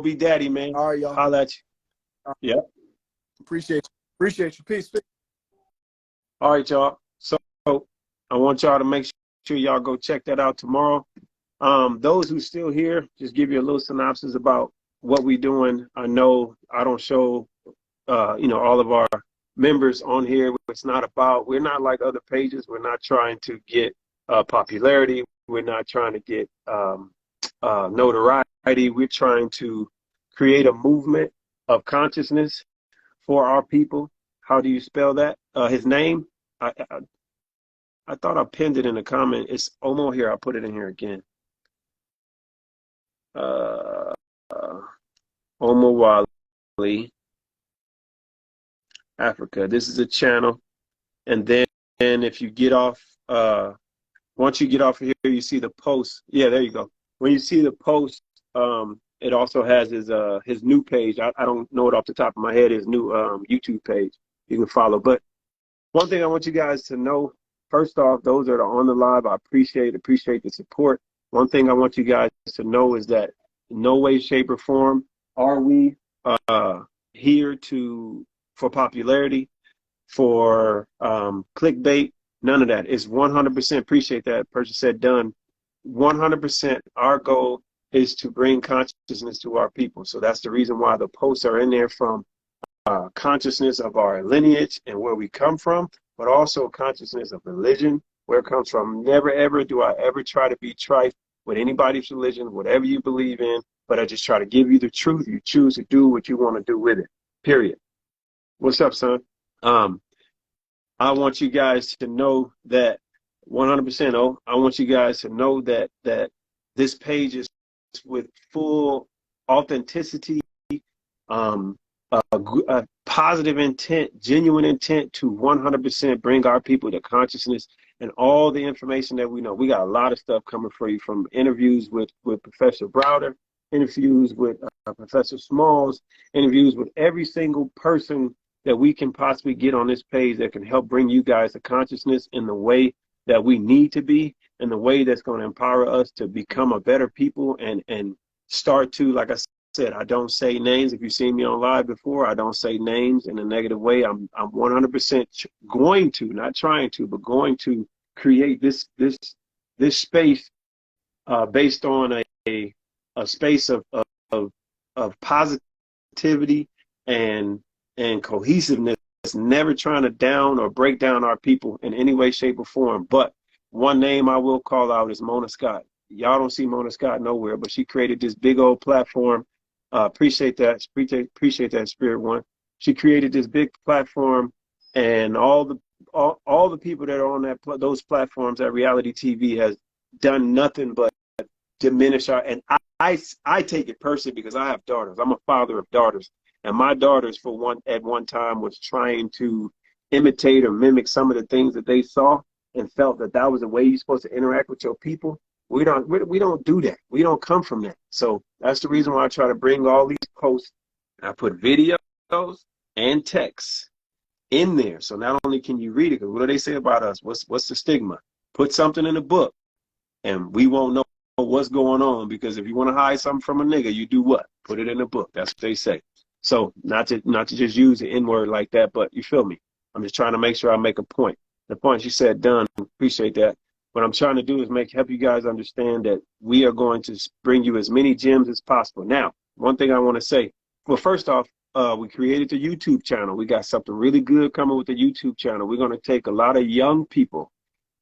be daddy, man.
All right, y'all.
Holla at you. Yeah.
Appreciate you. Appreciate you. Peace.
All right, y'all. So I want y'all to make sure y'all go check that out tomorrow. Those who still here, just give you a little synopsis about what we're doing. I know I don't show, all of our members on here. It's not about, we're not like other pages. We're not trying to get popularity. We're not trying to get notoriety. We're trying to create a movement of consciousness for our people. How do you spell that? His name, I thought I pinned it in the comment. It's Omo here. I'll put it in here again. Uh, Omowale Africa. This is a channel. And then if you get off, once you get off of here, you see the post. Yeah, there you go. When you see the post, it also has his new page. I don't know it off the top of my head, his new YouTube page you can follow. But one thing I want you guys to know, first off, those that are on the live, I appreciate the support. One thing I want you guys to know is that in no way, shape, or form are we here for popularity, for clickbait, none of that. It's 100%, appreciate that person said done. 100% our goal is to bring consciousness to our people. So that's the reason why the posts are in there, from consciousness of our lineage and where we come from, but also consciousness of religion, where it comes from. Never ever do I ever try to be trite with anybody's religion, whatever you believe in, but I just try to give you the truth. You choose to do what you want to do with it, period. What's up, son? I want you guys to know that 100%. I want you guys to know that this page is with full authenticity, a positive intent, genuine intent to 100% bring our people to consciousness and all the information that we know. We got a lot of stuff coming for you, from interviews with Professor Browder, interviews with Professor Smalls, interviews with every single person that we can possibly get on this page that can help bring you guys to consciousness in the way that we need to be, in the way that's going to empower us to become a better people and start to, like I said, I don't say names. If you've seen me on live before, I don't say names in a negative way. I'm 100% going to, not trying to, but going to create this space based on a space of positivity and cohesiveness, never trying to down or break down our people in any way, shape, or form. But one name I will call out is Mona Scott. Y'all don't see Mona Scott nowhere, but she created this big old platform. Appreciate that, Spirit One. She created this big platform, and all the people that are on those platforms at reality TV has done nothing but diminish our. And I take it personally because I have daughters. I'm a father of daughters. And my daughters, at one time, was trying to imitate or mimic some of the things that they saw and felt that was the way you're supposed to interact with your people. We don't do that. We don't come from that. So that's the reason why I try to bring all these posts. I put videos and texts in there. So not only can you read it, because what do they say about us? What's the stigma? Put something in a book and we won't know what's going on, because if you want to hide something from a nigga, you do what? Put it in a book. That's what they say. So not to just use the N-word like that, but you feel me? I'm just trying to make sure I make a point. The point you said, done, appreciate that. What I'm trying to do is help you guys understand that we are going to bring you as many gems as possible. Now, one thing I want to say, well, first off, we created the YouTube channel. We got something really good coming with the YouTube channel. We're going to take a lot of young people,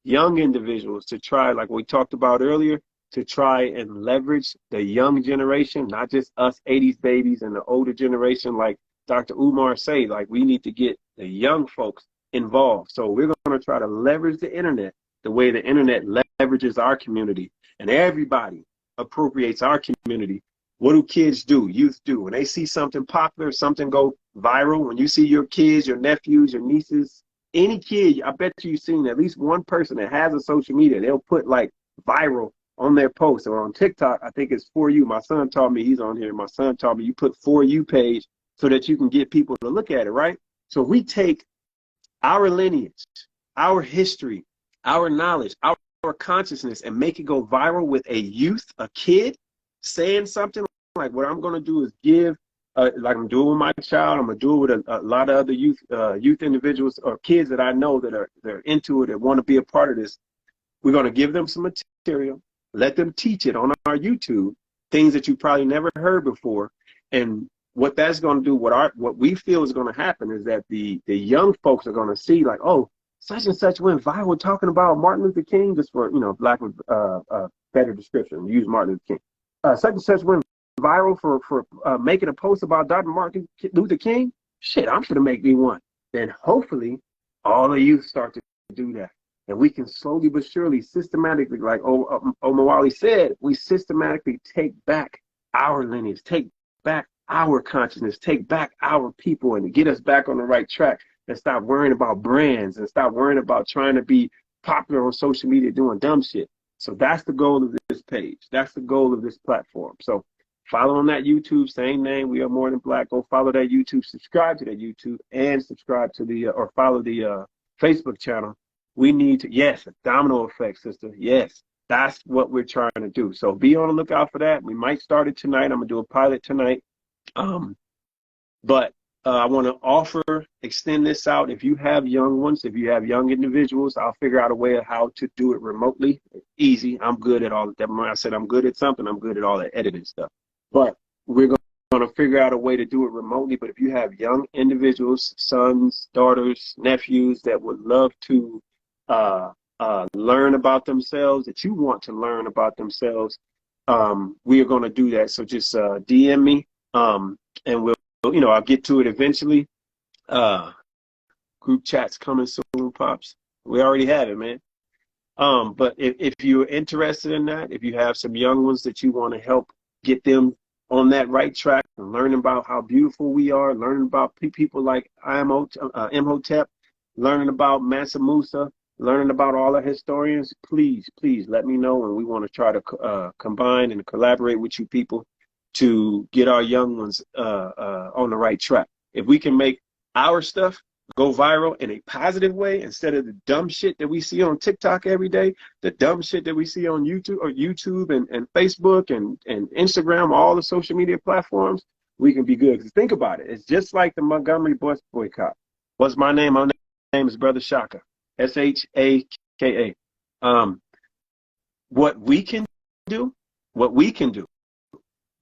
young individuals, to try, like we talked about earlier, to try and leverage the young generation, not just us 80s babies and the older generation, like Dr. Umar say, like we need to get the young folks involved. So we're going to try to leverage the internet the way the internet leverages our community, and everybody appropriates our community. What do kids do? Youth do. When they see something popular, something go viral, when you see your kids, your nephews, your nieces, any kid, I bet you've seen at least one person that has a social media, they'll put like viral on their post. Or on TikTok, I think it's For You. My son taught me, he's on here, my son taught me you put For You page so that you can get people to look at it, right? So we take our lineage, our history, our knowledge, our consciousness, and make it go viral with a youth, a kid, saying something like, what I'm going to do is give, like I'm doing with my child, I'm going to do it with a lot of other youth individuals or kids that I know they're into it and want to be a part of this. We're going to give them some material, let them teach it on our YouTube, things that you probably never heard before. And what that's going to do, what we feel is going to happen is that the young folks are going to see, like, oh, such and such went viral talking about Martin Luther King, just for, lack of better description, use Martin Luther King. Such and such went viral for making a post about Dr. Martin Luther King. Shit, I'm going to make me one. then hopefully all the youth start to do that. And we can slowly but surely, systematically, like Omowale said, we systematically take back our lineage, take back our consciousness, take back our people, and get us back on the right track, and stop worrying about brands and stop worrying about trying to be popular on social media doing dumb shit. So that's the goal of this page. That's the goal of this platform. So follow on that YouTube, same name, We Are More Than Black. Go follow that YouTube, subscribe to that YouTube, and subscribe to the, or follow the Facebook channel. We need to, yes, a domino effect, sister. Yes, that's what we're trying to do. So be on the lookout for that. We might start it tonight. I'm going to do a pilot tonight. But I want to extend this out. If you have young ones, if you have young individuals, I'll figure out a way of how to do it remotely. Easy. I'm good at all that. When I said I'm good at something, I'm good at all that editing stuff. But we're going to figure out a way to do it remotely. But if you have young individuals, sons, daughters, nephews that would love to learn about themselves, that you want to learn about themselves, we are going to do that. So just DM me, and we'll, I'll get to it eventually. Group chats coming soon, Pops. We already have it, man. But if you're interested in that, if you have some young ones that you want to help get them on that right track and learning about how beautiful we are, learning about people like Imhotep, learning about Mansa Musa, learning about all the historians, please let me know, and we want to try to combine and collaborate with you people to get our young ones on the right track. If we can make our stuff go viral in a positive way instead of the dumb shit that we see on TikTok every day, the dumb shit that we see on YouTube and Facebook and Instagram, all the social media platforms, we can be good. Because think about it. It's just like the Montgomery bus boycott. What's my name? My name is Brotha Shaka. Shaka. What we can do,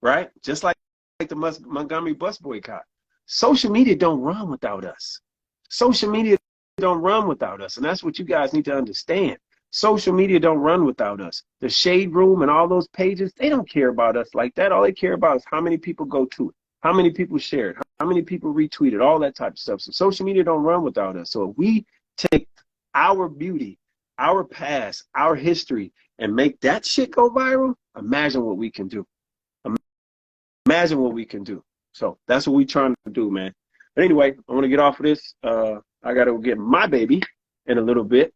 right? Just like the Montgomery bus boycott. Social media don't run without us. Social media don't run without us, and that's what you guys need to understand. Social media don't run without us. The Shade Room and all those pages, they don't care about us like that. All they care about is how many people go to it, how many people share it, how many people retweet it, all that type of stuff. So social media don't run without us. So if we take our beauty, our past, our history, and make that shit go viral, imagine what we can do. Imagine what we can do. So that's what we're trying to do, man. But anyway, I want to get off of this. I got to go get my baby in a little bit.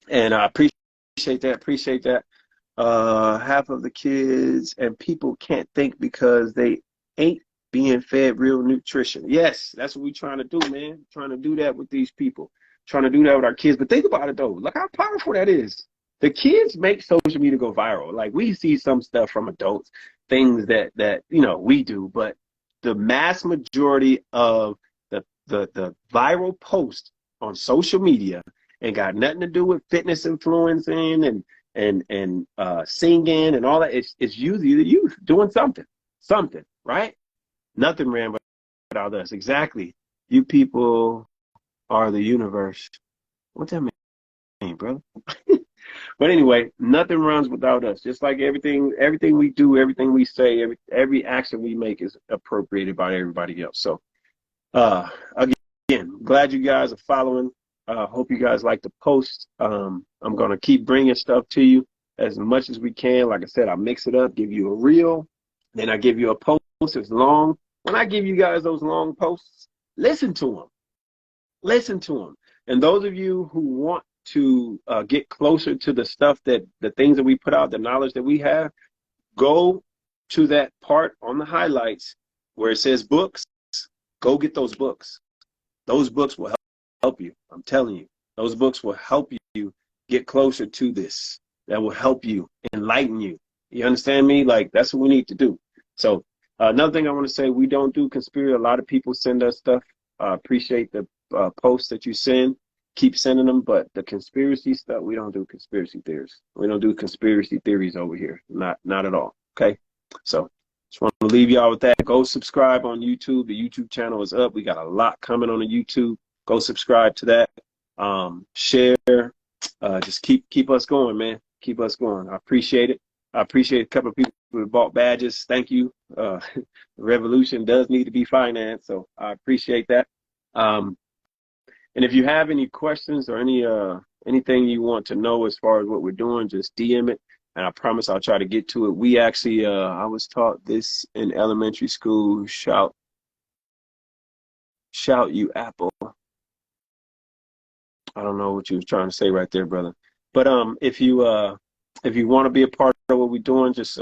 And I appreciate that. Half of the kids and people can't think because they ain't being fed real nutrition. Yes, that's what we're trying to do, man. Trying to do that with these people. Trying to do that with our kids. But think about it, though. Look how powerful that is. The kids make social media go viral. Like, we see some stuff from adults, things that we do, but the mass majority of the viral posts on social media ain't got nothing to do with fitness influencing and singing and all that. It's usually the youth doing something, right? Nothing ran without us. Exactly. You people are the universe. What that mean, brother? But anyway, nothing runs without us. Just like everything we do, everything we say, every action we make is appropriated by everybody else. So, again, glad you guys are following. Hope you guys like the post. I'm going to keep bringing stuff to you as much as we can. Like I said, I mix it up, give you a reel, then I give you a post that's long. When I give you guys those long posts, listen to them. Listen to them. And those of you who want to get closer to the stuff the things that we put out, the knowledge that we have, go to that part on the highlights where it says books. Go get those books. Those books will help you. I'm telling you, those books will help you get closer to this. That will help you, enlighten you. You understand me? Like, that's what we need to do. So another thing I want to say, we don't do conspiracy. A lot of people send us stuff. Appreciate the posts that you send. Keep sending them, but the conspiracy stuff, we don't do conspiracy theories. We don't do conspiracy theories over here. Not at all. Okay? So just want to leave y'all with that. Go subscribe on YouTube. The YouTube channel is up. We got a lot coming on the YouTube. Go subscribe to that. Share. Just keep us going, man. Keep us going. I appreciate it. I appreciate a couple of people who bought badges. Thank you. The revolution does need to be financed, so I appreciate that. And if you have any questions or anything you want to know as far as what we're doing, just DM it, and I promise I'll try to get to it. We actually, I was taught this in elementary school. Shout you Apple. I don't know what you was trying to say right there, brother. But if you want to be a part of what we're doing, just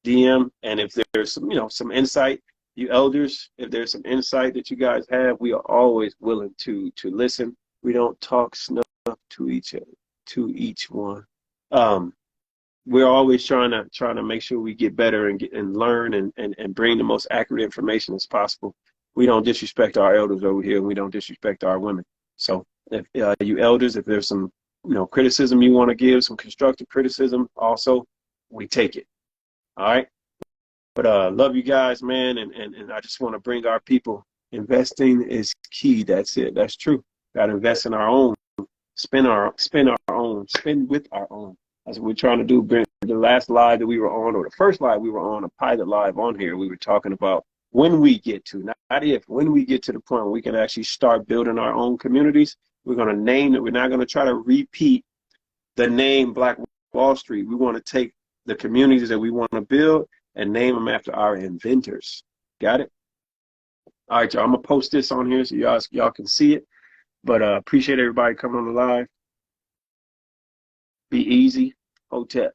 DM. And if there's some insight, you elders, if there's some insight that you guys have, we are always willing to listen. We don't talk snuff to each one. We're always trying to make sure we get better and learn and bring the most accurate information as possible. We don't disrespect our elders over here, and we don't disrespect our women. So if you elders, if there's some criticism you want to give, some constructive criticism, also we take it. All right. But love you guys, man, and I just want to bring our people. Investing is key. That's it. That's true. Got to invest in our own. Spend with our own. That's what we're trying to do. The last live that we were on, or the first live we were on, a pilot live on here, we were talking about when we get to, not if, when we get to the point where we can actually start building our own communities. We're going to name it. We're not going to try to repeat the name Black Wall Street. We want to take the communities that we want to build and name them after our inventors. Got it? All right, y'all. I'm going to post this on here so y'all can see it. But appreciate everybody coming on the live. Be easy. Hotep.